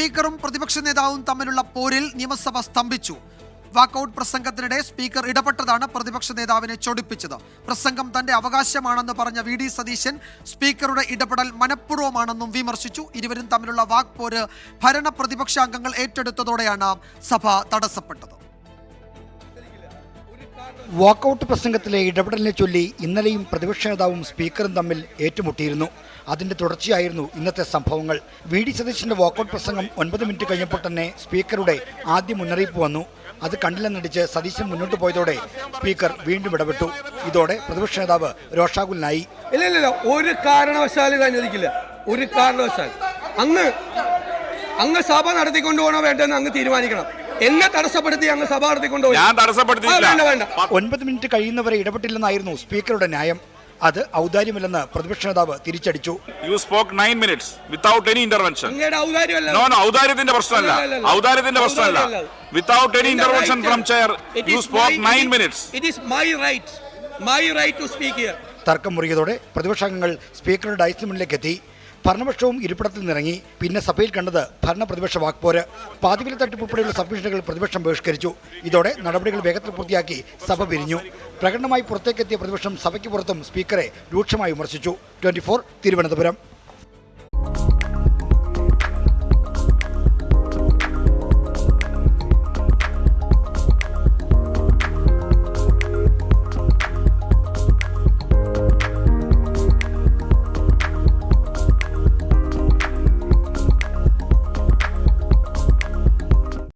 സ്പീക്കറും പ്രതിപക്ഷ നേതാവും തമ്മിലുള്ള പോരിൽ നിയമസഭ സ്തംഭിച്ചു. വാക്കൌട്ട് പ്രസംഗത്തിനിടെ സ്പീക്കർ ഇടപെട്ടതാണ് പ്രതിപക്ഷ നേതാവിനെ ചൊടിപ്പിച്ചത്. പ്രസംഗം തന്റെ അവകാശമാണെന്ന് പറഞ്ഞ വി ഡി സതീശൻ സ്പീക്കറുടെ ഇടപെടൽ മനഃപൂർവ്വമാണെന്നും വിമർശിച്ചു. ഇരുവരും തമ്മിലുള്ള വാക്പോര് ഭരണ പ്രതിപക്ഷാംഗങ്ങൾ ഏറ്റെടുത്തതോടെയാണ് സഭ തടസ്സപ്പെട്ടത്. വാക്കൌട്ട് പ്രസംഗത്തിലെ ഇടപെടലിനെ ചൊല്ലി ഇന്നലെയും പ്രതിപക്ഷ നേതാവും സ്പീക്കറും തമ്മിൽ ഏറ്റുമുട്ടിയിരുന്നു. അതിന്റെ തുടർച്ചയായിരുന്നു ഇന്നത്തെ സംഭവങ്ങൾ. വി ഡി സതീശന്റെ വാക്കൌട്ട് പ്രസംഗം 9 മിനിറ്റ് കഴിഞ്ഞപ്പോൾ തന്നെ സ്പീക്കറുടെ ആദ്യ മുന്നറിയിപ്പ് വന്നു. അത് കണ്ടില്ലെന്നടിച്ച് സതീശൻ മുന്നോട്ട് പോയതോടെ സ്പീക്കർ വീണ്ടും ഇടപെട്ടു. ഇതോടെ പ്രതിപക്ഷ നേതാവ് രോഷാകുലനായി. ഇല്ല, ഒരു കാരണവശാലും ഇത് അനുവദിക്കില്ല. ഒരു കാരണവശാൽ അങ്ങ് സഭ നടത്തിക്കൊണ്ടുപോകണോ വേണ്ടെന്ന് അങ്ങ് തീരുമാനിക്കണം. എന്നെ തടസ്സപ്പെടുത്തി അങ്ങ് സഭ നടത്തിക്കൊണ്ടുപോയി. 9 മിനിറ്റ് കഴിയുന്നവരെ ഇടപെട്ടില്ലെന്നായിരുന്നു സ്പീക്കറുടെ ന്യായം. അത് ഔദാര്യമല്ലെന്ന് പ്രതിപക്ഷ നേതാവ് തിരിച്ചടിച്ചു. You spoke 9 minutes without any intervention. No, ഔദാര്യത്തിന്റെ പ്രശ്നമല്ല. Without any intervention from chair, you spoke 9 minutes. It is my right to speak here. തർക്കം മുറിയതോടെ പ്രതിപക്ഷാംഗങ്ങൾ സ്പീക്കറുടെ ഡയസിന് മുന്നിലേക്ക് എത്തി. ഭരണപക്ഷവും ഇരിപ്പിടത്തിൽ നിന്നിറങ്ങി. പിന്നെ സഭയിൽ കണ്ടത് ഭരണ പ്രതിപക്ഷ വാക്പോര്. പാതിവില തട്ടിപ്പ് ഉൾപ്പെടെയുള്ള സബ്മിഷനുകൾ പ്രതിപക്ഷം ബഹിഷ്കരിച്ചു. ഇതോടെ നടപടികൾ വേഗത്തിൽ പൂർത്തിയാക്കി സഭ പിരിഞ്ഞു. പ്രകടനമായി പുറത്തേക്കെത്തിയ പ്രതിപക്ഷം സഭയ്ക്ക് പുറത്തും സ്പീക്കറെ രൂക്ഷമായി വിമർശിച്ചു. 24 തിരുവനന്തപുരം.